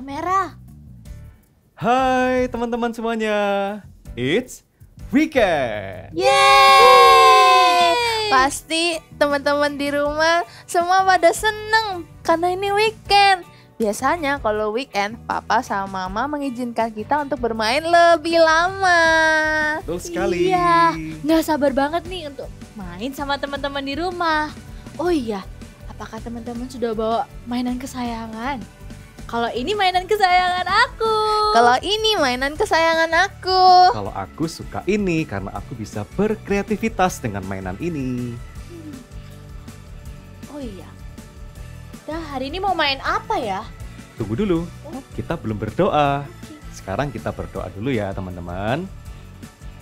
warna merah. Hai teman-teman semuanya, it's weekend. Yeay! Pasti teman-teman di rumah semua pada seneng karena ini weekend. Biasanya kalau weekend, papa sama mama mengizinkan kita untuk bermain lebih lama. Betul sekali. Iya, nggak sabar banget nih untuk main sama teman-teman di rumah. Oh iya, apakah teman-teman sudah bawa mainan kesayangan? Kalau ini mainan kesayangan aku. Kalau ini mainan kesayangan aku. Kalau aku suka ini karena aku bisa berkreativitas dengan mainan ini. Oh iya, kita hari ini mau main apa ya? Tunggu dulu, kita belum berdoa. Sekarang kita berdoa dulu ya teman-teman.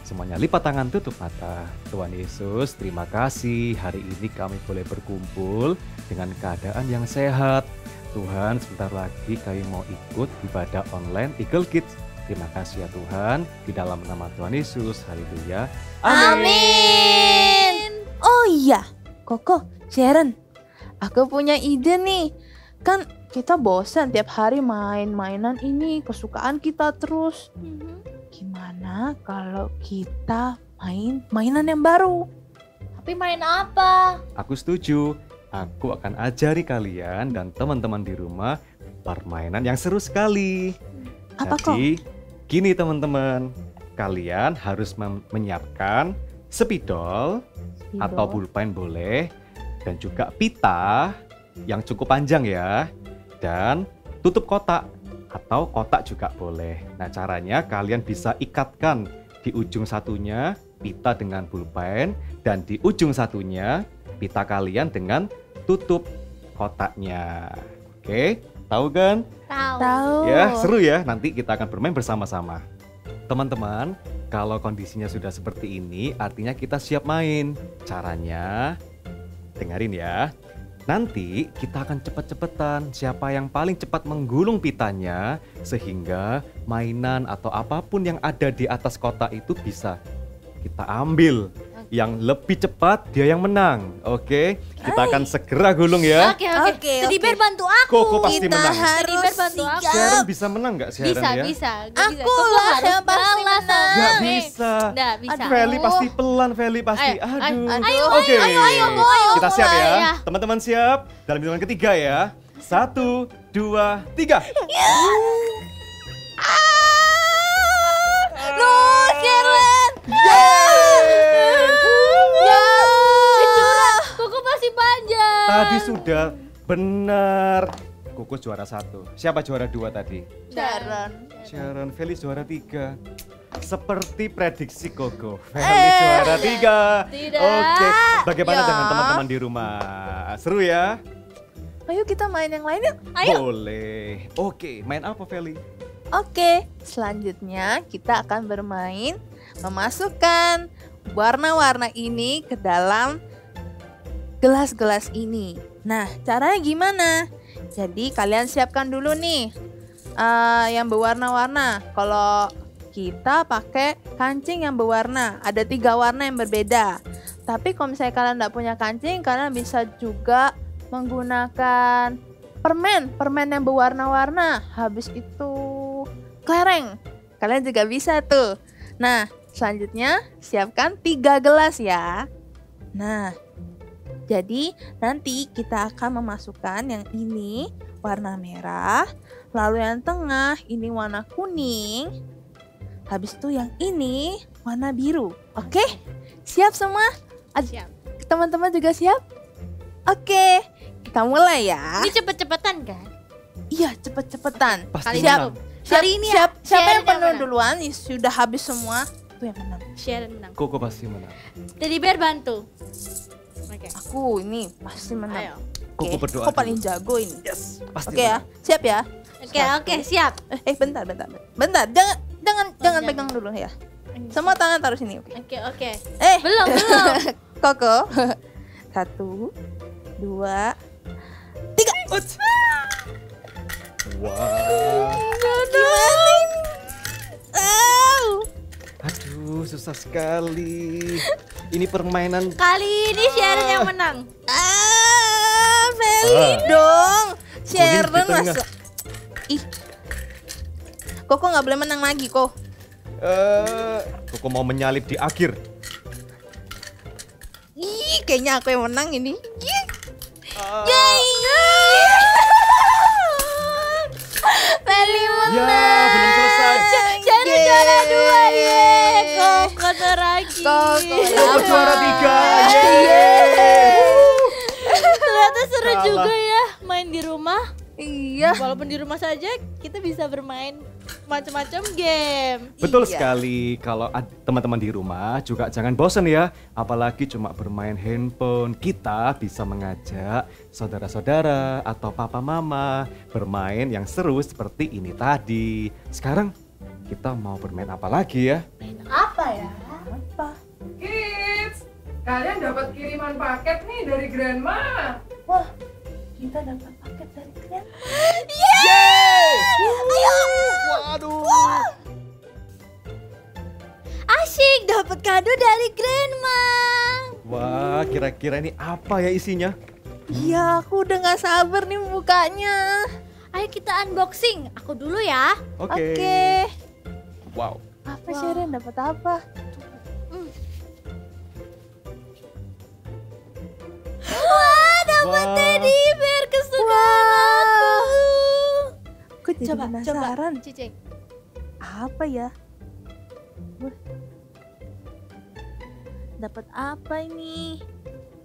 Semuanya lipat tangan, tutup mata. Tuhan Yesus, terima kasih hari ini kami boleh berkumpul dengan keadaan yang sehat. Tuhan, sebentar lagi kami mau ikut ibadah online Eagle Kids. Terima kasih ya Tuhan, di dalam nama Tuhan Yesus, haleluya. Amin. Oh iya, Koko, Sharon, aku punya ide nih. Kan kita bosan tiap hari main-mainan ini, kesukaan kita terus. Gimana kalau kita main mainan yang baru? Tapi main apa? Aku setuju. Aku akan ajari kalian dan teman-teman di rumah permainan yang seru sekali. Apa Jadi, gini teman-teman, kalian harus menyiapkan spidol atau pulpen boleh, dan juga pita yang cukup panjang ya, dan tutup kotak atau kotak juga boleh. Nah, caranya kalian bisa ikatkan di ujung satunya pita dengan pulpen, dan di ujung satunya pita kalian dengan tutup kotaknya. Oke, tahu kan? Tahu. Ya, seru ya. Nanti kita akan bermain bersama-sama. Teman-teman, kalau kondisinya sudah seperti ini, artinya kita siap main. Caranya, dengerin ya. Nanti kita akan cepet-cepetan. Siapa yang paling cepat menggulung pitanya, sehingga mainan atau apapun yang ada di atas kotak itu bisa kita ambil. Yang lebih cepat dia yang menang. Oke, kita akan segera gulung ya. Oke. Teddy Bear bantu aku. Koko pasti Kita menang. Teddy Bear bantu aku. Sharon bisa menang nggak Sharon ya? Bisa. Aku lah yang pasti menang. Nggak bisa. Nggak bisa. Feli pasti pelan, Feli pasti. Ayo, Oke, ayo, kita siap ya. mulai. Teman-teman siap? Dalam hitungan ketiga ya. 1, 2, 3. Loh, Sharon. Koko pasti panjang. Tadi sudah benar. Koko juara 1. Siapa juara 2 tadi? Sharon, Feli juara 3. Seperti prediksi Koko, Feli juara 3. Tidak. Oke, bagaimana Ya. dengan teman-teman di rumah? Seru ya? Ayo kita main yang lain yuk. Boleh. Oke, main apa Feli? Oke, selanjutnya kita akan bermain memasukkan warna-warna ini ke dalam gelas-gelas ini. Nah, caranya gimana? Jadi kalian siapkan dulu nih yang berwarna-warna. Kalau kita pakai kancing yang berwarna, ada 3 warna yang berbeda. Tapi kalau misalnya kalian tidak punya kancing, kalian bisa juga menggunakan permen yang berwarna-warna. Habis itu kelereng, kalian juga bisa tuh. Nah, selanjutnya siapkan 3 gelas ya. Nah, jadi nanti kita akan memasukkan yang ini warna merah, lalu yang tengah ini warna kuning, habis itu yang ini warna biru. Oke, siap semua? Siap. Teman-teman juga siap? Oke, kita mulai ya. Ini cepet-cepetan kan? Iya, cepet-cepetan. Pasti Siap. menang. Hari ini ya, Siapa yang Sharon penuh menang. duluan? Sudah habis semua. Itu yang menang. Sharon menang. Koko pasti menang. Teddy Bear bantu. Oke. Aku ini pasti menang. Ayo. Koko Oke, berdoa aku paling dulu. jago ini. Yes, pasti Oke ya, menang. siap ya. Oke, siap. Bentar. Jangan pegang dulu ya. Semua tangan taruh sini, oke. Oke. Eh, Belum. Koko. 1, 2, 3. Wow. Gimana ini? Aduh, susah sekali. Ini permainan. Kali ini Sharon yang menang. Feli dong. Kuning di Sharon tengah. masa. Ih, Koko nggak boleh menang lagi, Ko. Koko mau menyalip di akhir. Ih, kayaknya aku yang menang ini. Ih. Ah, Feli menang. Ya, belum selesai. Jadi juara 2 ye. Koko teragi. Koko Koko juara 3. Ternyata seru Kalah. juga ya main di rumah. Iya. Walaupun di rumah saja kita bisa bermain macam-macam game. Betul Iya. sekali. Kalau teman-teman di rumah juga jangan bosan ya. Apalagi cuma bermain handphone. Kita bisa mengajak saudara-saudara atau papa mama bermain yang seru seperti ini tadi. Sekarang kita mau bermain apa lagi ya? Apa ya? Apa? Kids, kalian dapat kiriman paket nih dari Grandma. Wah, kita dapat paket dari kalian. Ayo! Waduh! Asyik dapat kado dari Grandma. Wah, kira-kira ini apa ya isinya? Iya, aku udah nggak sabar nih bukanya. Ayo kita unboxing. Aku dulu ya. Oke. Wow. Apa Sharon dapat apa? Wah, dapat Wah. teddy bear kesukaan aku. Aku jadi penasaran. Cicing. Apa ya? Wah. Dapat apa ini?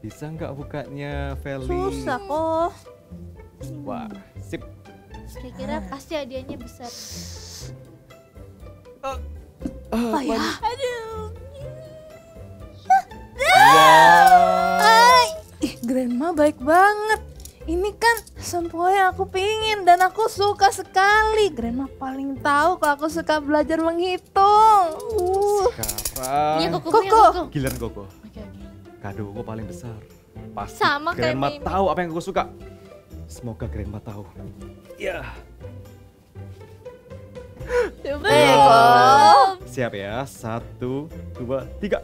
Bisa nggak bukanya, Feli? Susah kok. Wah, sip. Kira-kira pasti hadiahnya besar. Apa ya? Aduh. Wow. Ih, Grandma baik banget. Ini kan sempoa yang aku pingin dan aku suka sekali. Grandma paling tahu kalau aku suka belajar menghitung. Sekarang Iya, Koko. Koko. giliran Koko. Oke. Kado Koko paling besar. Pasti Sama kayak Grandma Mimi. tahu apa yang Koko suka. Semoga Grandma tahu. Ya, Coba Ayo, ya, Koko. siap ya. 1, 2, 3.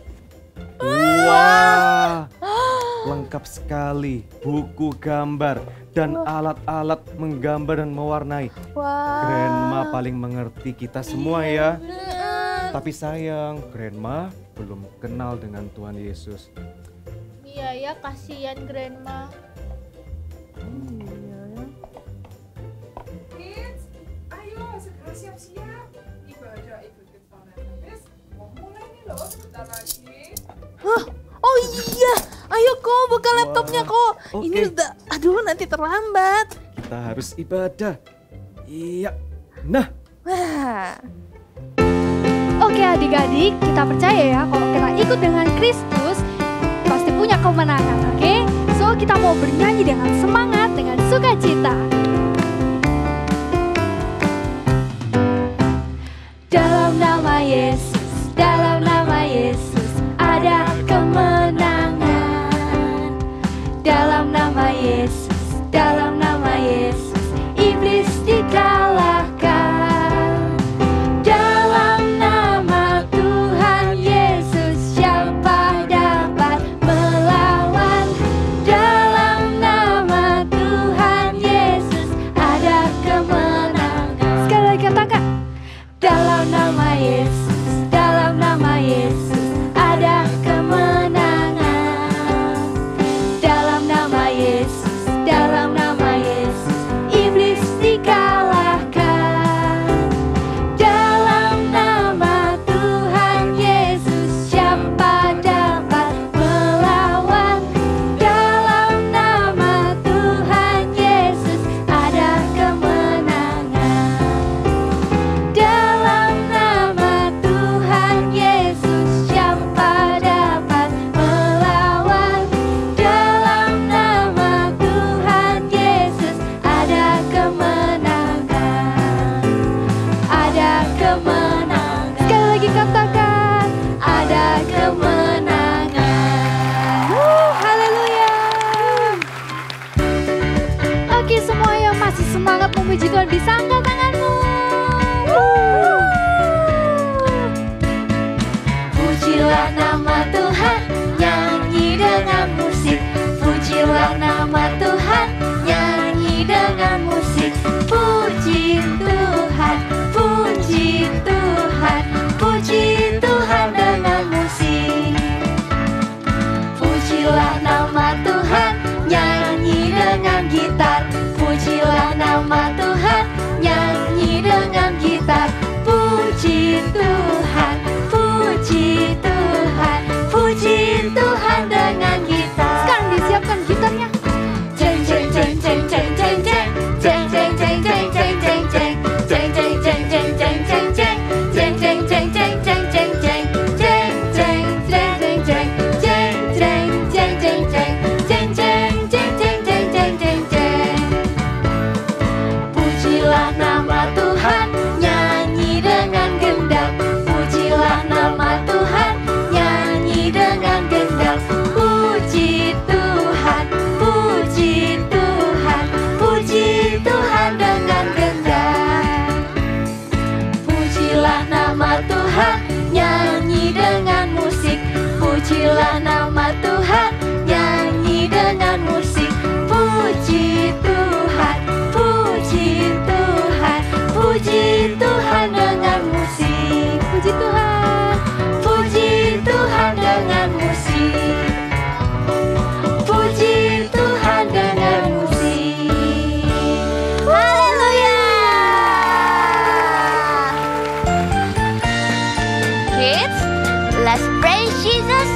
Wah, lengkap sekali. Buku gambar dan alat-alat menggambar dan mewarnai. Wah. Grandma paling mengerti kita semua ya. Bener. Tapi sayang, Grandma belum kenal dengan Tuhan Yesus. Iya ya, kasihan Grandma. Kids, ayo segera siap-siap. Ibadah ikut kita habis. Mau mulai nih loh sebentar lagi. Hah? Oh iya, ayo kok buka laptopnya kok. oke. Ini udah, aduh nanti terlambat. Kita harus ibadah. Iya. Nah, Wah. Oke adik-adik, kita percaya ya kalau kita ikut dengan Kristus pasti punya kemenangan, oke? So kita mau bernyanyi dengan semangat, dengan sukacita. Dalam nama Yesus, dalam nama Yesus ada kemenangan. Dalam nama Yesus, dalam nama Yesus iblis dikalahkan. Dalam nama Tuhan Yesus siapa dapat melawan? Dalam nama Tuhan Yesus ada kemenangan. Sekali lagi katakan. Dalam nama Yesus, dalam nama Yesus ada kemenangan. Dalam nama Yesus, dalam nama Yesus iblis dikalahkan. Dalam nama Tuhan Yesus siapa dapat melawan? Dalam nama Tuhan Yesus ada kemenangan. Dalam nama Tuhan Yesus siapa dapat melawan? Dalam nama Tuhan Yesus ada kemenangan. Ada kemenangan. Sekali lagi katakan, ada kemenangan. Haleluya. Oke, semua yang masih semangat memuji Tuhan bisa angkat tanganmu. Pujilah nama Tuhan, nyanyi dengan musik. Pujilah nama Tuhan, nyanyi dengan musik. Puji Tuhan, puji nama Tuhan, nyanyi dengan musik. Puji Tuhan, puji Tuhan, puji Tuhan dengan musik. Puji Tuhan, puji Tuhan dengan musik. Puji Tuhan dengan musik. Haleluya. Kids, let's praise Jesus.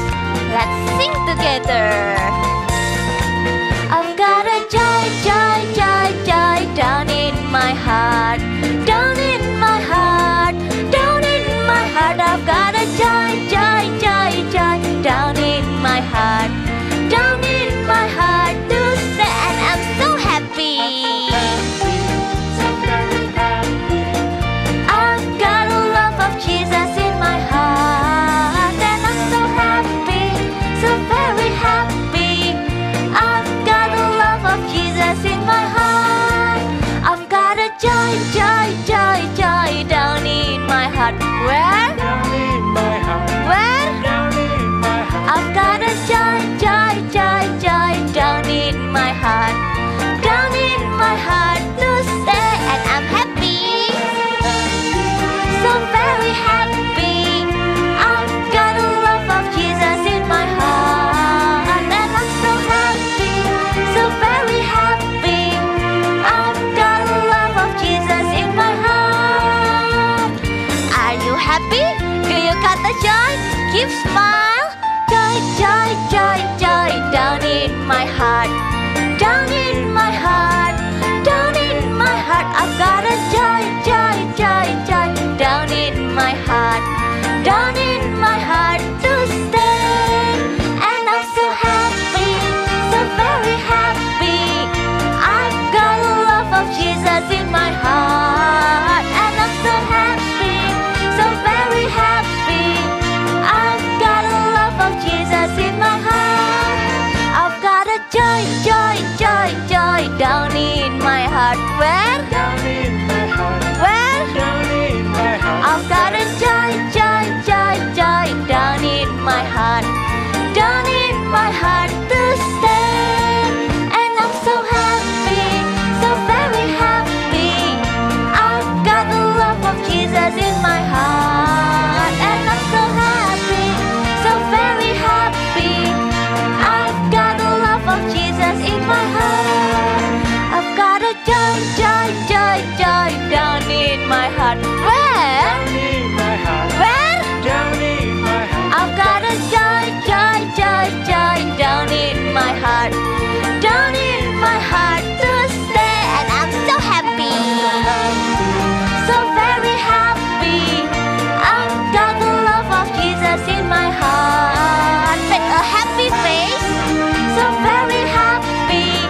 Let's sing together. I've got a joy, joy, joy, joy down in my heart. Down in my heart, down in my heart. I've got a joy, joy, joy, joy down in my heart. Down in my heart to say, and I'm so happy. I've got a love of Jesus in my heart, and I'm so happy, so very happy. I've got a love of Jesus in my heart. I've got a joy, joy, joy, joy down in my heart. Where? Down in my heart, Where? down in my heart. I've got a joy, joy, joy, joy down in my heart. Down in my heart to stay, and I'm happy, so very happy. I've got a love of Jesus in my heart, and I'm so happy, so very happy. I've got a love of Jesus in my heart. Are you happy? Do you got the joy? Keep smile. Joy, joy, joy, joy down in my heart. Down in my heart, down in my heart. I've got a joy, joy, joy, joy down in my heart. Down in my heart to stay, and I'm so happy, so very happy. I've got a love of Jesus in my heart, and I'm so happy, so very happy. I've got a love of Jesus in my heart. I've got a joy, joy, joy, joy down in my heart. Where? Down in my heart, Where? down in my heart. I've got a joy, joy, joy, joy down in my heart. Down in my heart to stay, and I'm so happy, so very happy. I've got the love of Jesus in my heart, and I'm so happy, so very happy. I've got the love of Jesus in my heart. I've got a joy, joy, joy, joy down in my heart. Where? Down in my heart, Where? down in my heart. I've got a joy, joy, joy, joy down in my heart. Down in my heart to stay, and I'm so happy, so very happy. I've got the love of Jesus in my heart. Make a happy face, so very happy.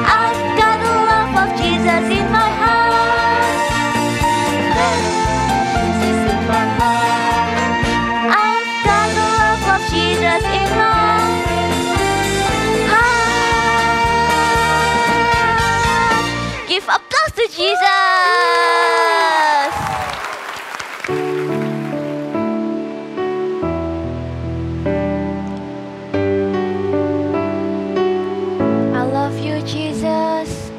I've got the love of Jesus in my heart. Jesus in my heart. I've got the love of Jesus in my heart. Give applause to Jesus. I love you, Jesus.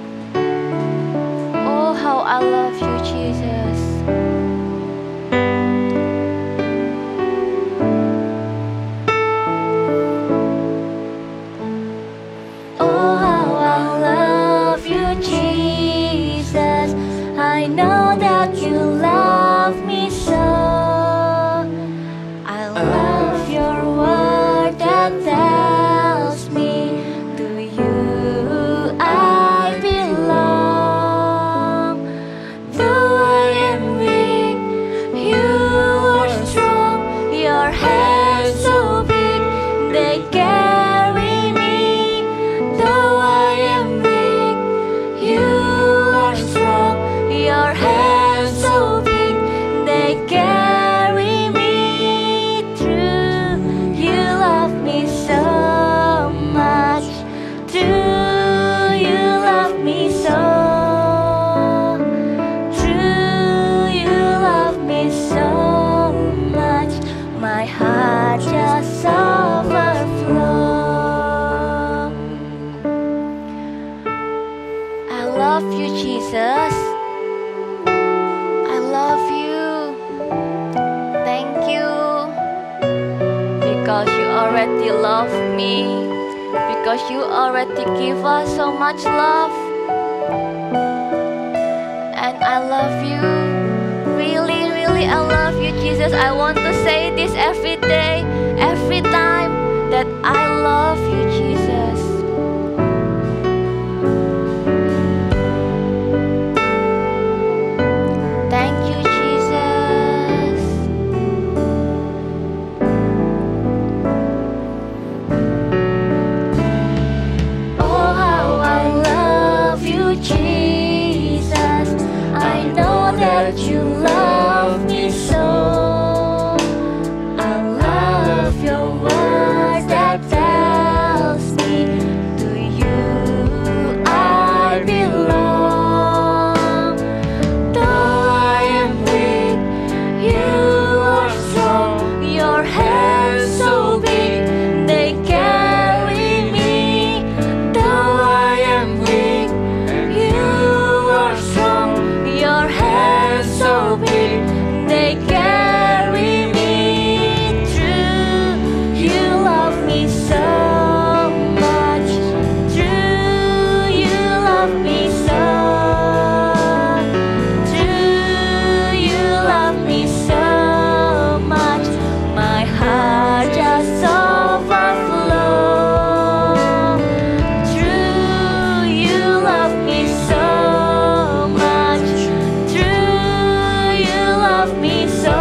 Oh, how I love you, Jesus. Oh, how I love you, Jesus. I know that you love me so. I love your word that tells me to you I belong. Though I am weak, you are strong. Your hands so big, they carry me. Though I am weak, you are strong. Your hands so big, love you, Jesus. I love you. Thank you. Because you already love me. Because you already give us so much love. And I love you. Really, really, I love you, Jesus. I want to say this every day, every time, that I love you, Jesus. Thank you, Jesus. Oh, how I love you, Jesus. I know that you love me so. I love your word that tells me to you I belong. Though I am weak, you are strong. Your hands so big, they carry me. Though I am weak, you are strong. Your hands so big, they carry me through. You love me so much. True, you love me so. True, you love me so much. My heart just overflows. True, you love me so much. True, you love me so.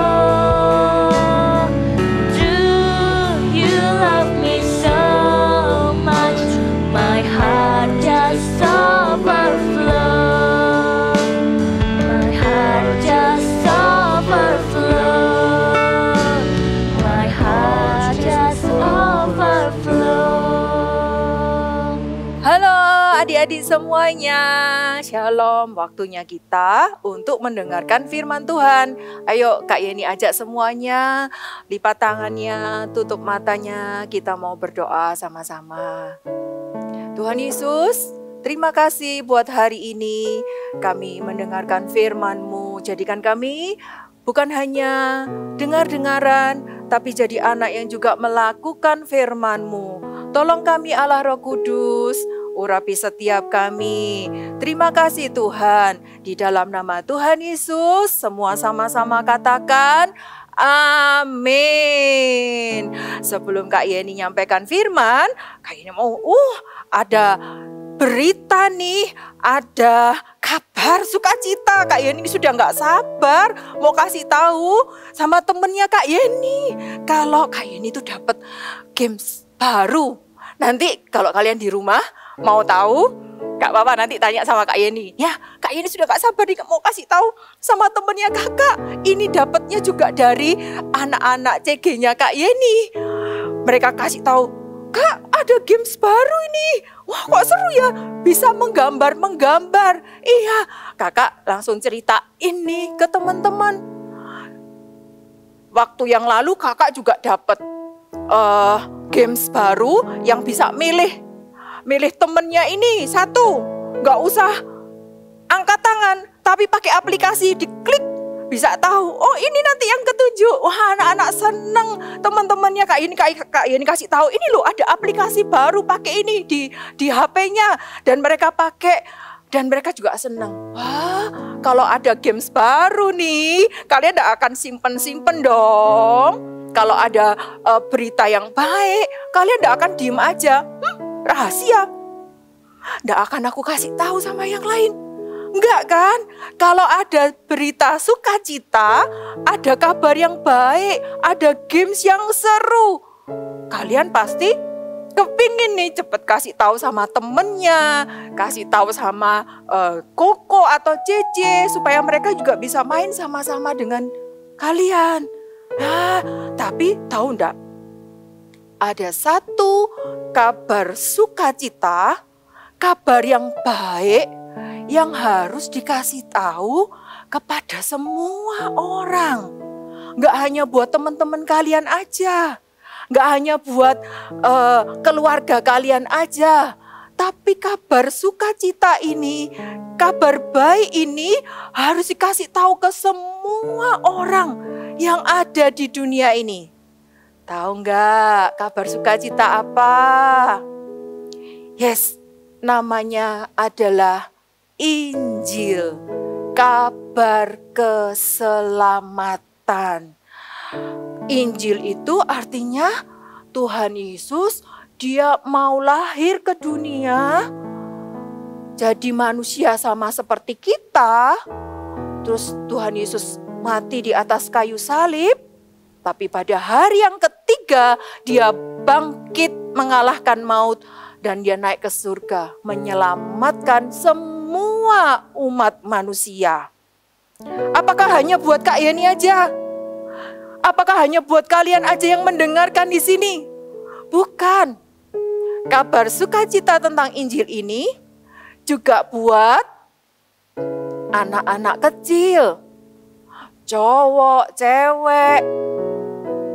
True, you love me so much. My heart just overflows. My heart just overflows. My heart just overflows. Halo adik-adik semuanya, Shalom. Waktunya kita untuk mendengarkan firman Tuhan. Ayo Kak Yeni ajak semuanya, lipat tangannya, tutup matanya, kita mau berdoa sama-sama. Tuhan Yesus, terima kasih buat hari ini kami mendengarkan firman-Mu. Jadikan kami bukan hanya dengar-dengaran, tapi jadi anak yang juga melakukan firman-Mu. Tolong kami Allah Roh Kudus, urapi setiap kami. Terima kasih Tuhan. Di dalam nama Tuhan Yesus, semua sama-sama katakan amin. Sebelum Kak Yeni nyampaikan firman, Kak Yeni mau ada berita nih, ada kabar sukacita. Kak Yeni sudah nggak sabar mau kasih tahu sama temennya Kak Yeni kalau Kak Yeni itu dapat games baru. Nanti kalau kalian di rumah mau tahu, gak apa-apa nanti tanya sama Kak Yeni. Ya, Kak Yeni sudah gak sabar nih mau kasih tahu sama temennya kakak. Ini dapatnya juga dari anak-anak CG-nya Kak Yeni. Mereka kasih tahu, Kak ada games baru ini. Wah kok seru ya, bisa menggambar. Iya, kakak langsung cerita ini ke teman-teman. Waktu yang lalu kakak juga dapat games baru yang bisa milih temennya ini satu. Gak usah angkat tangan, tapi pakai aplikasi, diklik bisa tahu. Oh ini nanti yang ketujuh. Wah anak-anak seneng. Teman-temannya Kak Yeni kasih tahu, ini loh ada aplikasi baru pakai ini di HP-nya. Dan mereka pakai dan mereka juga seneng. Wah kalau ada games baru nih, kalian gak akan simpen-simpen dong. Kalau ada berita yang baik, kalian gak akan diem aja. Rahasia. Gak akan aku kasih tahu sama yang lain. Enggak kan? Kalau ada berita sukacita, ada kabar yang baik, ada games yang seru, kalian pasti kepingin nih cepet kasih tahu sama temennya, kasih tahu sama Koko atau Cece supaya mereka juga bisa main sama-sama dengan kalian. Nah, tapi tahu enggak? Ada satu kabar sukacita, kabar yang baik yang harus dikasih tahu kepada semua orang. Nggak hanya buat teman-teman kalian aja, nggak hanya buat keluarga kalian aja, Tapi kabar sukacita ini, kabar baik ini harus dikasih tahu ke semua orang yang ada di dunia ini. Tahu nggak kabar sukacita apa? Yes, namanya adalah Injil, kabar keselamatan. Injil itu artinya Tuhan Yesus, Dia mau lahir ke dunia, jadi manusia sama seperti kita. Terus Tuhan Yesus mati di atas kayu salib, tapi pada hari yang ketiga Dia bangkit mengalahkan maut dan Dia naik ke surga menyelamatkan semua umat manusia. Apakah hanya buat Kak Yeni aja? Apakah hanya buat kalian aja yang mendengarkan di sini? Bukan. Kabar sukacita tentang Injil ini juga buat anak-anak kecil, cowok, cewek,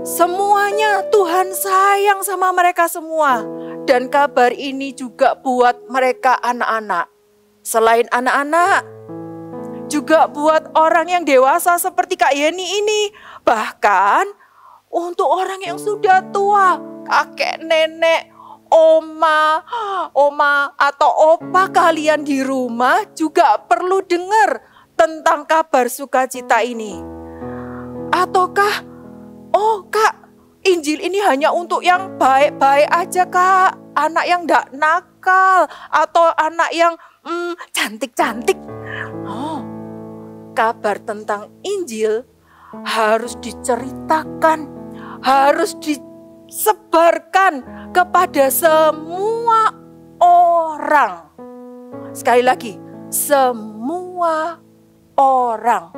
semuanya Tuhan sayang sama mereka semua. Dan kabar ini juga buat mereka anak-anak. Selain anak-anak, juga buat orang yang dewasa seperti Kak Yeni ini. Bahkan untuk orang yang sudah tua, kakek, nenek, oma atau opa kalian di rumah juga perlu dengar tentang kabar sukacita ini. Ataukah, oh Kak, Injil ini hanya untuk yang baik-baik aja Kak, anak yang gak nakal atau anak yang cantik-cantik. Oh, kabar tentang Injil harus diceritakan, harus disebarkan kepada semua orang. Sekali lagi, semua orang.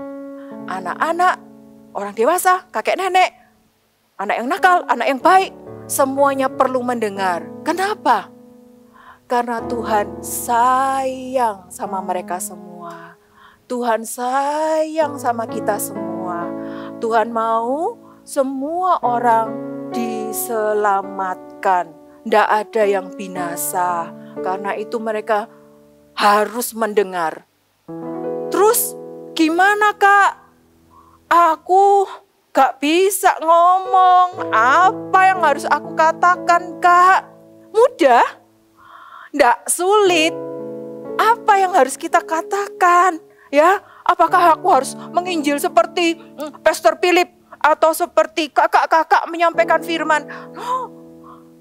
Anak-anak, orang dewasa, kakek nenek, anak yang nakal, anak yang baik, semuanya perlu mendengar. Kenapa? Karena Tuhan sayang sama mereka semua. Tuhan sayang sama kita semua. Tuhan mau semua orang diselamatkan. Tidak ada yang binasa. Karena itu mereka harus mendengar. Terus gimana Kak? Aku gak bisa ngomong. Apa yang harus aku katakan Kak? Mudah? Tidak sulit. Apa yang harus kita katakan? Ya, apakah aku harus menginjil seperti Pastor Philip atau seperti kakak-kakak menyampaikan firman? No,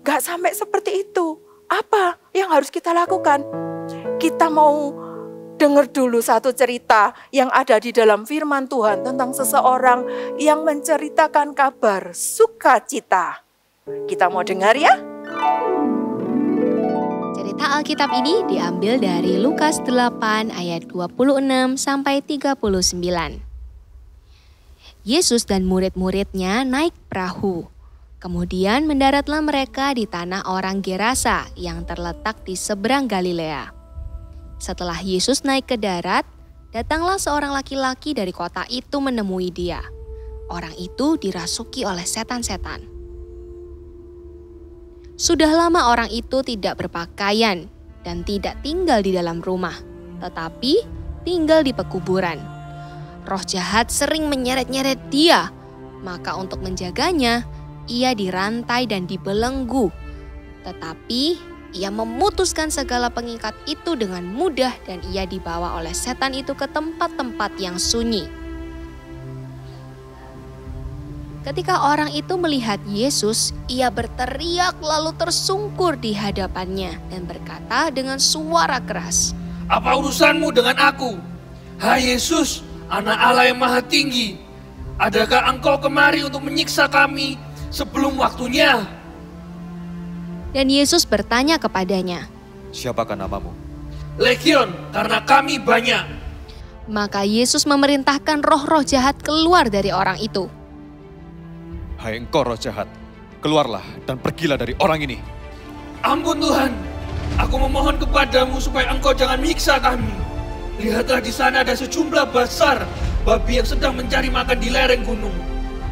gak sampai seperti itu. Apa yang harus kita lakukan? Kita mau dengar dulu satu cerita yang ada di dalam firman Tuhan tentang seseorang yang menceritakan kabar sukacita. Kita mau dengar ya? Cerita Alkitab ini diambil dari Lukas 8 ayat 26 sampai 39. Yesus dan murid-muridnya naik perahu. Kemudian mendaratlah mereka di tanah orang Gerasa yang terletak di seberang Galilea. Setelah Yesus naik ke darat, datanglah seorang laki-laki dari kota itu menemui dia. Orang itu dirasuki oleh setan-setan. Sudah lama orang itu tidak berpakaian dan tidak tinggal di dalam rumah, tetapi tinggal di pekuburan. Roh jahat sering menyeret-nyeret dia, maka untuk menjaganya, ia dirantai dan dibelenggu. Tetapi ia memutuskan segala pengikat itu dengan mudah dan ia dibawa oleh setan itu ke tempat-tempat yang sunyi. Ketika orang itu melihat Yesus, ia berteriak lalu tersungkur di hadapannya dan berkata dengan suara keras, Apa urusanmu dengan aku? Hai Yesus, Anak Allah yang Maha Tinggi, adakah engkau kemari untuk menyiksa kami sebelum waktunya? Dan Yesus bertanya kepadanya, Siapakah namamu? Legion, karena kami banyak. Maka Yesus memerintahkan roh-roh jahat keluar dari orang itu. Hai engkau roh jahat, keluarlah dan pergilah dari orang ini. Ampun Tuhan, aku memohon kepadamu supaya engkau jangan menyiksa kami. Lihatlah di sana ada sejumlah besar babi yang sedang mencari makan di lereng gunung.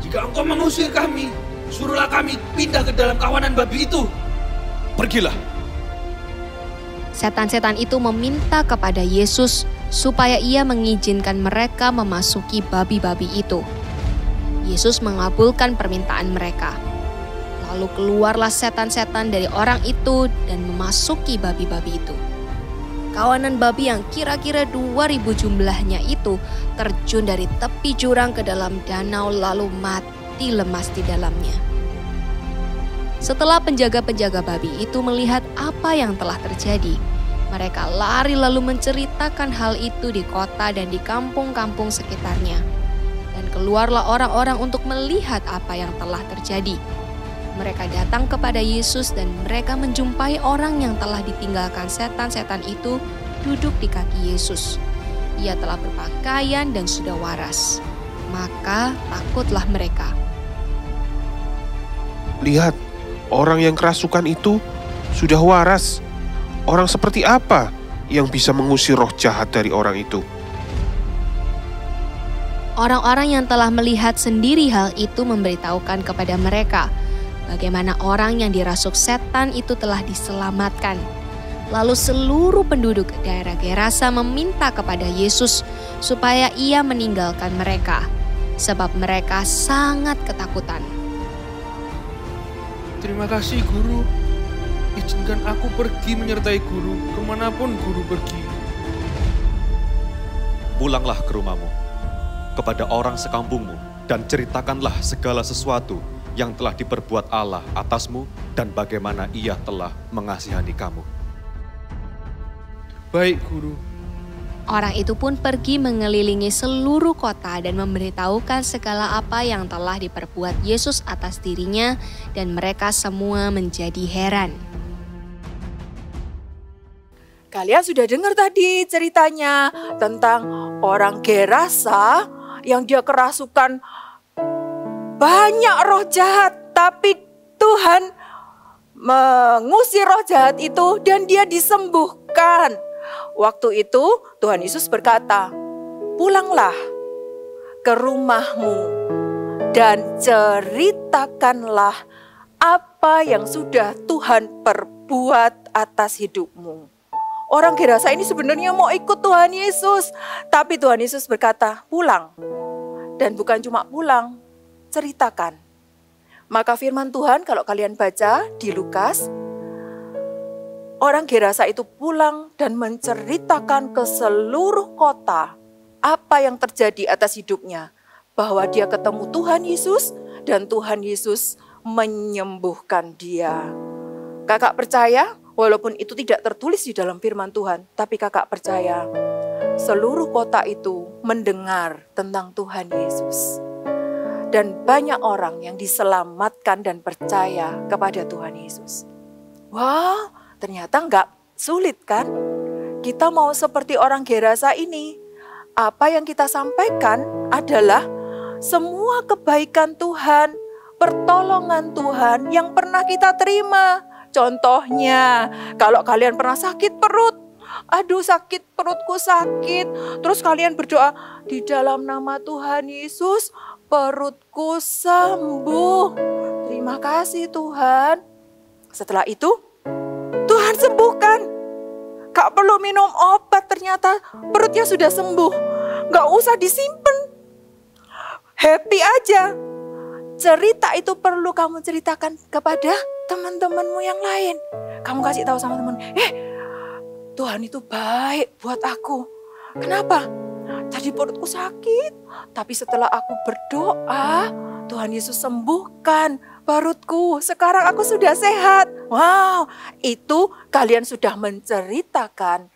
Jika engkau mengusir kami, suruhlah kami pindah ke dalam kawanan babi itu. Pergilah. Setan-setan itu meminta kepada Yesus supaya ia mengizinkan mereka memasuki babi-babi itu. Yesus mengabulkan permintaan mereka. Lalu keluarlah setan-setan dari orang itu dan memasuki babi-babi itu. Kawanan babi yang kira-kira 2.000 jumlahnya itu terjun dari tepi jurang ke dalam danau lalu mati lemas di dalamnya. Setelah penjaga-penjaga babi itu melihat apa yang telah terjadi, mereka lari lalu menceritakan hal itu di kota dan di kampung-kampung sekitarnya. Dan keluarlah orang-orang untuk melihat apa yang telah terjadi. Mereka datang kepada Yesus dan mereka menjumpai orang yang telah ditinggalkan setan-setan itu duduk di kaki Yesus. Ia telah berpakaian dan sudah waras. Maka takutlah mereka. Lihat, orang yang kerasukan itu sudah waras. Orang seperti apa yang bisa mengusir roh jahat dari orang itu? Orang-orang yang telah melihat sendiri hal itu memberitahukan kepada mereka bagaimana orang yang dirasuk setan itu telah diselamatkan. Lalu seluruh penduduk daerah Gerasa meminta kepada Yesus supaya ia meninggalkan mereka, sebab mereka sangat ketakutan. Terima kasih Guru. Izinkan aku pergi menyertai Guru kemanapun Guru pergi. Pulanglah ke rumahmu, kepada orang sekampungmu, dan ceritakanlah segala sesuatu yang telah diperbuat Allah atasmu dan bagaimana Ia telah mengasihani kamu. Baik Guru. Orang itu pun pergi mengelilingi seluruh kota dan memberitahukan segala apa yang telah diperbuat Yesus atas dirinya, dan mereka semua menjadi heran. Kalian sudah dengar tadi ceritanya tentang orang Gerasa yang dia kerasukan banyak roh jahat, tapi Tuhan mengusir roh jahat itu dan dia disembuhkan. Waktu itu Tuhan Yesus berkata, "Pulanglah ke rumahmu dan ceritakanlah apa yang sudah Tuhan perbuat atas hidupmu." Orang Gerasa ini sebenarnya mau ikut Tuhan Yesus, tapi Tuhan Yesus berkata, "Pulang." Dan bukan cuma pulang, ceritakan. Maka firman Tuhan kalau kalian baca di Lukas, orang Gerasa itu pulang dan menceritakan ke seluruh kota apa yang terjadi atas hidupnya. Bahwa dia ketemu Tuhan Yesus dan Tuhan Yesus menyembuhkan dia. Kakak percaya, walaupun itu tidak tertulis di dalam firman Tuhan, tapi kakak percaya seluruh kota itu mendengar tentang Tuhan Yesus. Dan banyak orang yang diselamatkan dan percaya kepada Tuhan Yesus. Wow, ternyata nggak sulit kan? Kita mau seperti orang Gerasa ini. Apa yang kita sampaikan adalah semua kebaikan Tuhan, pertolongan Tuhan yang pernah kita terima. Contohnya, kalau kalian pernah sakit perut, aduh sakit perutku sakit, terus kalian berdoa, di dalam nama Tuhan Yesus, perutku sembuh. Terima kasih Tuhan. Setelah itu, Tuhan sembuhkan. Gak perlu minum obat, ternyata perutnya sudah sembuh. Gak usah disimpan. Happy aja. Cerita itu perlu kamu ceritakan kepada teman-temanmu yang lain. Kamu kasih tahu sama teman, Tuhan itu baik buat aku. Kenapa? Tadi perutku sakit, tapi setelah aku berdoa, Tuhan Yesus sembuhkan perutku. Sekarang aku sudah sehat. Wow, itu kalian sudah menceritakan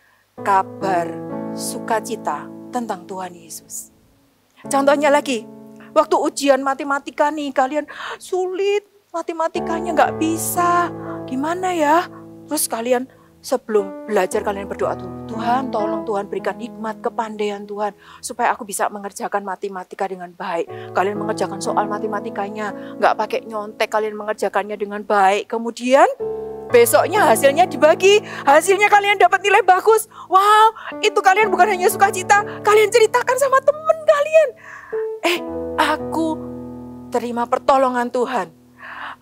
kabar sukacita tentang Tuhan Yesus. Contohnya lagi, waktu ujian matematika nih, kalian sulit, matematikanya nggak bisa. Gimana ya? Terus kalian sebelum belajar kalian berdoa tuh, Tuhan tolong Tuhan berikan hikmat, kepandaian Tuhan supaya aku bisa mengerjakan matematika dengan baik. Kalian mengerjakan soal matematikanya, nggak pakai nyontek, kalian mengerjakannya dengan baik. Kemudian besoknya hasilnya dibagi, hasilnya kalian dapat nilai bagus. Wow, itu kalian bukan hanya sukacita, kalian ceritakan sama teman kalian. Aku terima pertolongan Tuhan.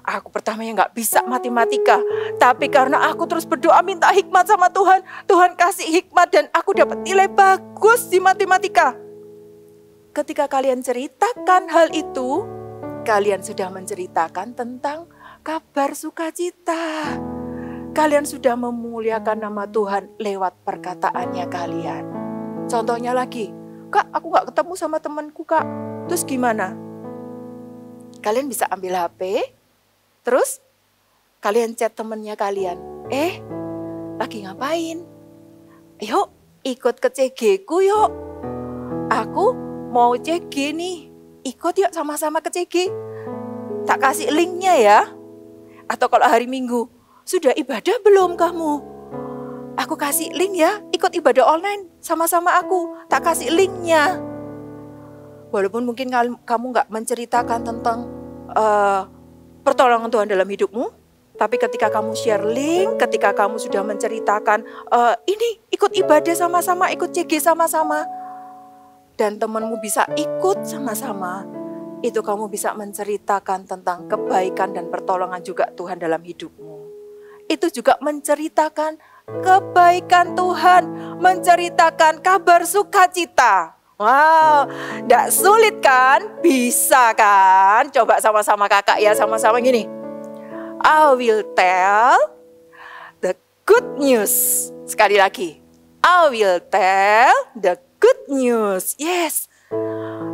Aku pertamanya nggak bisa matematika. Tapi karena aku terus berdoa minta hikmat sama Tuhan. Tuhan kasih hikmat dan aku dapat nilai bagus di matematika. Ketika kalian ceritakan hal itu, kalian sudah menceritakan tentang kabar sukacita. Kalian sudah memuliakan nama Tuhan lewat perkataannya kalian. Contohnya lagi, Kak, aku gak ketemu sama temanku, Kak. Terus gimana? Kalian bisa ambil HP, terus kalian chat temennya kalian. Lagi ngapain? Yuk, ikut ke CG ku yuk. Aku mau CG nih. Ikut yuk sama-sama ke CG. Tak kasih linknya ya. Atau kalau hari Minggu, sudah ibadah belum kamu? Aku kasih link ya, ikut ibadah online sama-sama aku. Tak kasih linknya. Walaupun mungkin kamu gak menceritakan tentang pertolongan Tuhan dalam hidupmu. Tapi ketika kamu share link, ketika kamu sudah menceritakan, ini ikut ibadah sama-sama, ikut CG sama-sama. Dan temanmu bisa ikut sama-sama. Itu kamu bisa menceritakan tentang kebaikan dan pertolongan juga Tuhan dalam hidupmu. Itu juga menceritakan kebaikan Tuhan, menceritakan kabar sukacita. Wow, tidak sulit kan? Bisa kan? Coba sama-sama kakak ya, sama-sama gini. I will tell the good news. Sekali lagi. I will tell the good news. Yes.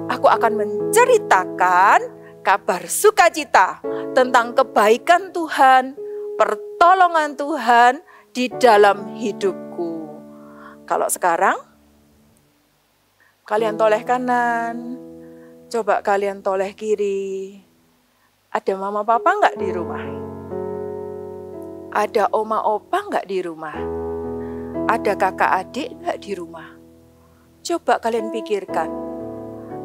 Aku akan menceritakan kabar sukacita tentang kebaikan Tuhan, pertolongan Tuhan di dalam hidupku. Kalau sekarang, kalian toleh kanan, coba kalian toleh kiri. Ada mama papa nggak di rumah? Ada oma opa nggak di rumah? Ada kakak adik nggak di rumah? Coba kalian pikirkan.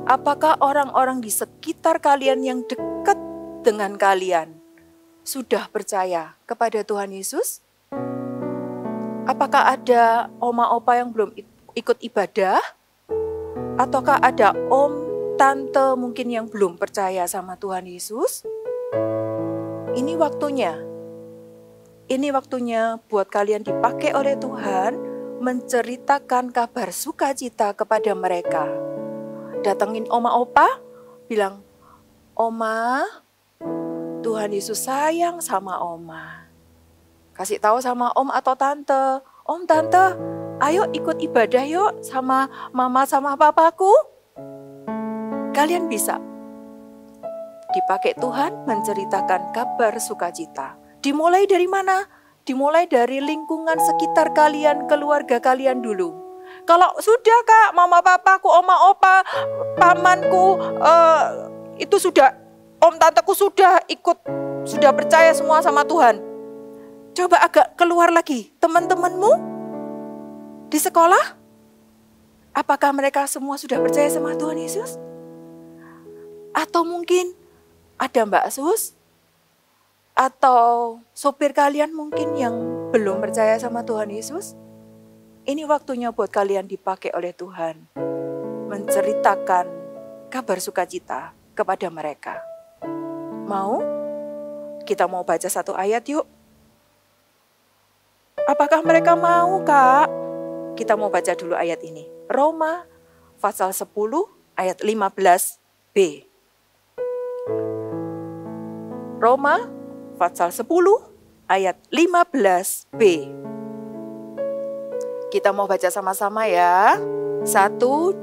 Apakah orang-orang di sekitar kalian yang dekat dengan kalian sudah percaya kepada Tuhan Yesus? Apakah ada oma opa yang belum ikut ibadah? Ataukah ada om, tante mungkin yang belum percaya sama Tuhan Yesus? Ini waktunya. Ini waktunya buat kalian dipakai oleh Tuhan menceritakan kabar sukacita kepada mereka. Datengin oma opa, bilang, Oma, Tuhan Yesus sayang sama Oma. Kasih tahu sama om atau tante, Om, tante, ayo ikut ibadah yuk sama mama sama papaku. Kalian bisa dipakai Tuhan menceritakan kabar sukacita. Dimulai dari mana? Dimulai dari lingkungan sekitar kalian, keluarga kalian dulu. Kalau sudah Kak, mama papaku, oma opa, pamanku, itu sudah, om tanteku sudah ikut, sudah percaya semua sama Tuhan. Coba agak keluar lagi, teman-temanmu di sekolah, apakah mereka semua sudah percaya sama Tuhan Yesus? Atau mungkin ada Mbak Sus, atau sopir kalian mungkin yang belum percaya sama Tuhan Yesus? Ini waktunya buat kalian dipakai oleh Tuhan. Menceritakan kabar sukacita kepada mereka. Mau? Kita mau baca satu ayat yuk. Apakah mereka mau, Kak? Kita mau baca dulu ayat ini. Roma pasal 10 ayat 15b. Roma pasal 10 ayat 15b. Kita mau baca sama-sama ya. 1,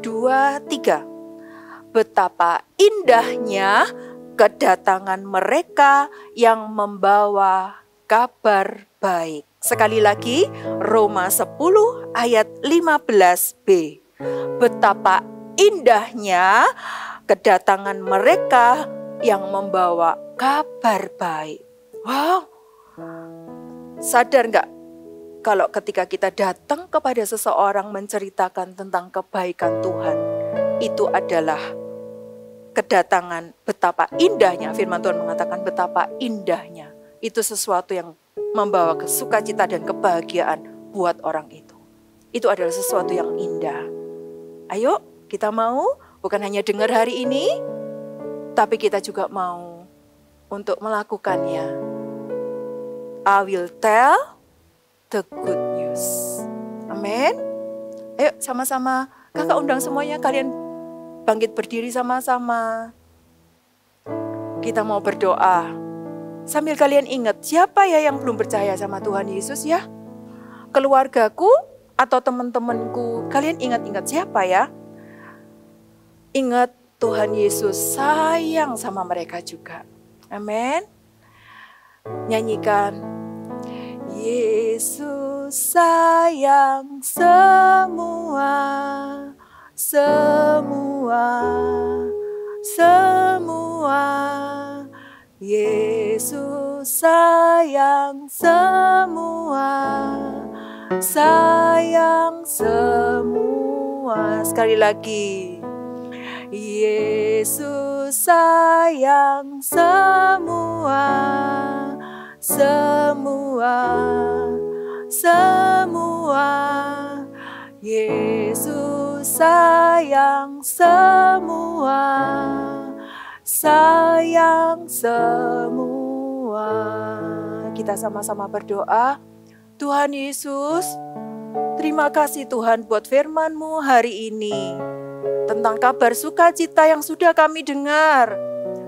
2, 3. Betapa indahnya kedatangan mereka yang membawa kabar baik. Sekali lagi, Roma 10 ayat 15b. Betapa indahnya kedatangan mereka yang membawa kabar baik. Wow, sadar nggak? Kalau ketika kita datang kepada seseorang menceritakan tentang kebaikan Tuhan, itu adalah kedatangan, betapa indahnya. Firman Tuhan mengatakan betapa indahnya. Itu sesuatu yang membawa sukacita dan kebahagiaan buat orang itu. Itu adalah sesuatu yang indah. Ayo kita mau bukan hanya dengar hari ini, tapi kita juga mau untuk melakukannya. I will tell the good news. Amin. Ayo sama-sama, kakak undang semuanya, kalian bangkit berdiri sama-sama. Kita mau berdoa. Sambil kalian ingat, siapa ya yang belum percaya sama Tuhan Yesus ya? Keluargaku atau teman-temanku, kalian ingat-ingat siapa ya? Ingat Tuhan Yesus sayang sama mereka juga. Amin. Nyanyikan. Yesus sayang semua. Yesus sayang semua. Sekali lagi. Yesus sayang semua. Yesus sayang semua. Kita sama-sama berdoa. Tuhan Yesus, terima kasih Tuhan buat firman-Mu hari ini. Tentang kabar sukacita yang sudah kami dengar.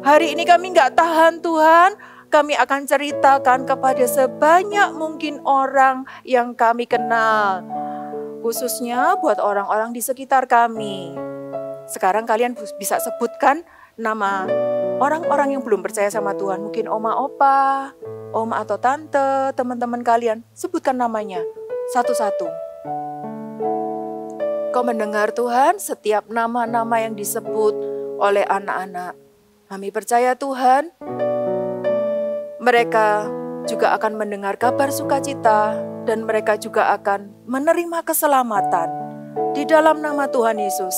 Hari ini kami gak tahan Tuhan. Kami akan ceritakan kepada sebanyak mungkin orang yang kami kenal. Khususnya buat orang-orang di sekitar kami. Sekarang kalian bisa sebutkan nama orang-orang yang belum percaya sama Tuhan. Mungkin oma opa, oma atau tante, teman-teman kalian. Sebutkan namanya satu-satu. Kau mendengar Tuhan setiap nama-nama yang disebut oleh anak-anak. Kami percaya Tuhan, mereka juga akan mendengar kabar sukacita dan mereka juga akan menerima keselamatan di dalam nama Tuhan Yesus.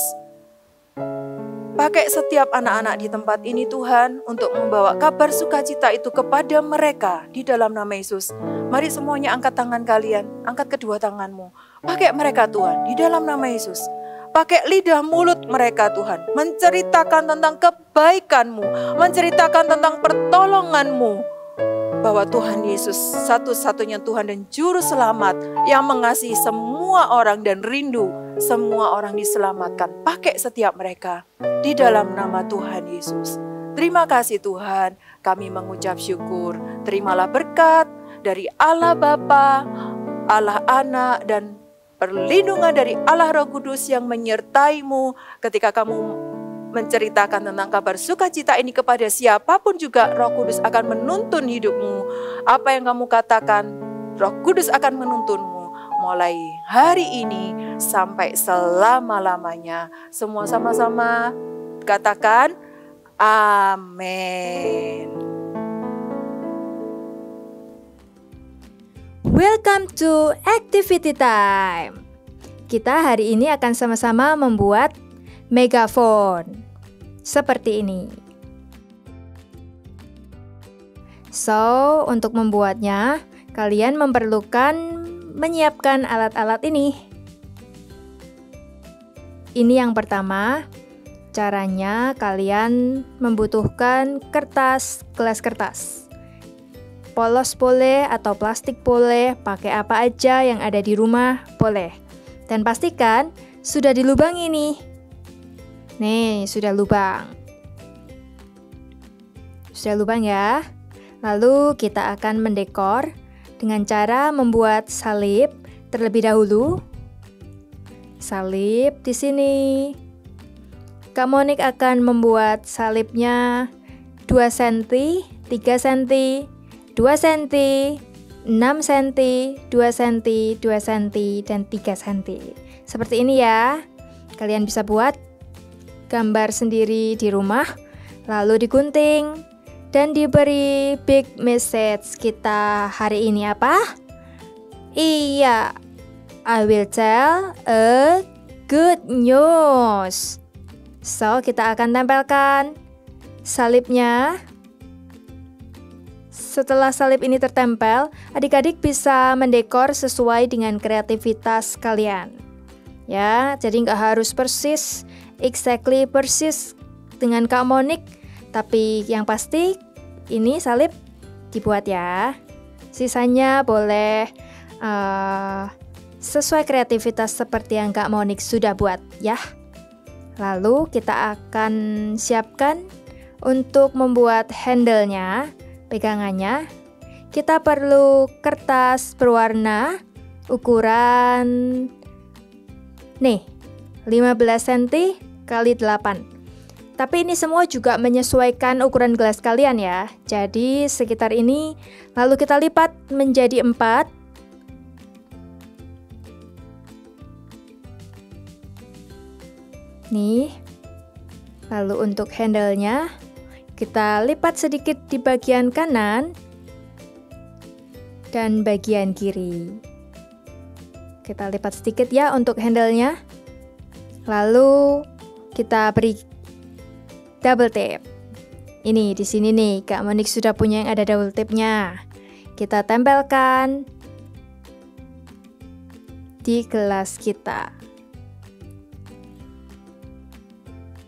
Pakai setiap anak-anak di tempat ini Tuhan untuk membawa kabar sukacita itu kepada mereka di dalam nama Yesus. Mari semuanya angkat tangan kalian, angkat kedua tanganmu. Pakai mereka Tuhan di dalam nama Yesus. Pakai lidah mulut mereka Tuhan, menceritakan tentang kebaikan-Mu, menceritakan tentang pertolongan-Mu. Bahwa Tuhan Yesus satu-satunya Tuhan dan Juru Selamat yang mengasihi semua orang dan rindu semua orang diselamatkan. Pakai setiap mereka di dalam nama Tuhan Yesus. Terima kasih Tuhan, kami mengucap syukur. Terimalah berkat dari Allah Bapa, Allah Anak, dan perlindungan dari Allah Roh Kudus yang menyertai-Mu ketika kamu menceritakan tentang kabar sukacita ini kepada siapapun juga. Roh Kudus akan menuntun hidupmu. Apa yang kamu katakan, Roh Kudus akan menuntunmu mulai hari ini sampai selama-lamanya. Semua sama-sama katakan amin. Welcome to Activity Time. Kita hari ini akan sama-sama membuat megafon seperti ini. So, untuk membuatnya, kalian memerlukan menyiapkan alat-alat ini. Ini yang pertama. Caranya kalian membutuhkan kertas, gelas kertas. Polos boleh atau plastik boleh, pakai apa aja yang ada di rumah boleh. Dan pastikan sudah dilubangi nih. Nih, sudah lubang. Sudah lubang ya. Lalu kita akan mendekor dengan cara membuat salib terlebih dahulu. Salib di sini. Kak Monik akan membuat salibnya 2 cm, 3 cm, 2 cm, 6 cm, 2 cm, 2 cm, dan 3 cm. Seperti ini ya. Kalian bisa buat gambar sendiri di rumah, lalu digunting dan diberi big message kita hari ini apa? Iya, I will tell a good news. So, kita akan tempelkan salibnya. Setelah salib ini tertempel, adik-adik bisa mendekor sesuai dengan kreativitas kalian. Ya, jadi nggak harus persis dengan Kak Monik, tapi yang pasti ini salib dibuat ya. Sisanya boleh sesuai kreativitas seperti yang Kak Monik sudah buat ya. Lalu kita akan siapkan untuk membuat handle-nya, pegangannya. Kita perlu kertas berwarna ukuran 15 cm kali 8. Tapi ini semua juga menyesuaikan ukuran gelas kalian ya. Jadi sekitar ini, lalu kita lipat menjadi 4. Nih. Lalu untuk handle-nya kita lipat sedikit di bagian kanan dan bagian kiri. Kita lipat sedikit ya untuk handle-nya. Lalu kita beri double tape. Ini di sini nih, Kak Monik sudah punya yang ada double tape-nya. Kita tempelkan di gelas kita.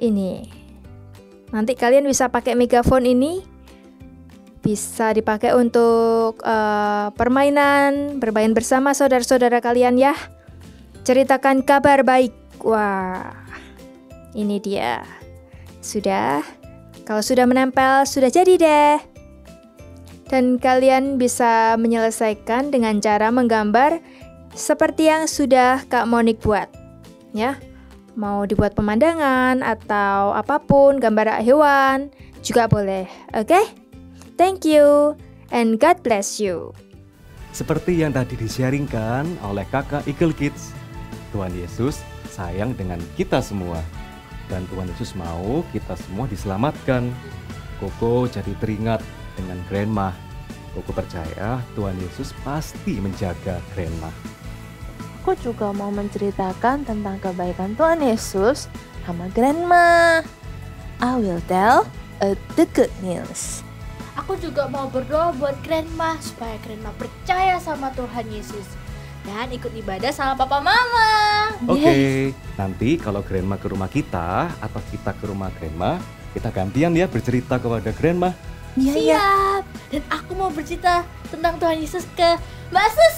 Ini. Nanti kalian bisa pakai megaphone ini. Bisa dipakai untuk permainan, bermain bersama saudara-saudara kalian ya. Ceritakan kabar baik. Wah, ini dia. Sudah. Kalau sudah menempel, sudah jadi deh. Dan kalian bisa menyelesaikan dengan cara menggambar seperti yang sudah Kak Monik buat. Ya, mau dibuat pemandangan atau apapun, gambar hewan juga boleh. Oke? Thank you and God bless you. Seperti yang tadi di-sharingkan oleh kakak Eagle Kids, Tuhan Yesus sayang dengan kita semua. Dan Tuhan Yesus mau kita semua diselamatkan. Koko jadi teringat dengan Grandma. Koko percaya Tuhan Yesus pasti menjaga Grandma. Aku juga mau menceritakan tentang kebaikan Tuhan Yesus sama Grandma. I will tell the good news. Aku juga mau berdoa buat Grandma supaya Grandma percaya sama Tuhan Yesus dan ikut ibadah sama papa mama. Oke, nanti kalau Grandma ke rumah kita atau kita ke rumah Grandma, kita gantian ya bercerita kepada Grandma. Siap. Dan aku mau bercerita tentang Tuhan Yesus ke Mbak Sus.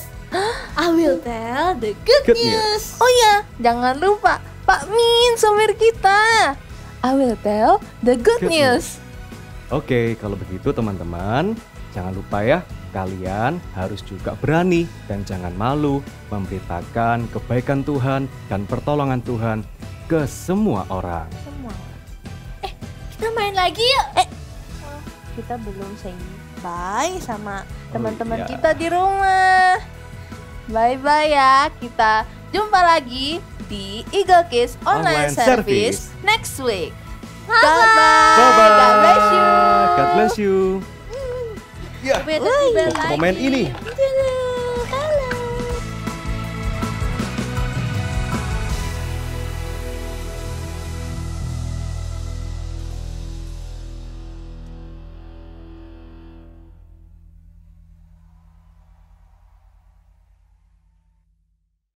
I will tell the good news. Oh ya, jangan lupa Pak Min, sumir kita. I will tell the good news. Oke, kalau begitu teman-teman, jangan lupa ya, kalian harus juga berani dan jangan malu memberitakan kebaikan Tuhan dan pertolongan Tuhan ke semua orang. Kita main lagi yuk. Kita belum say bye sama teman-teman iya. kita di rumah. Bye-bye ya, kita jumpa lagi di Eagle Kids Online Service next week. Bye-bye. Bye-bye. God bless you. God bless you. Momen ini.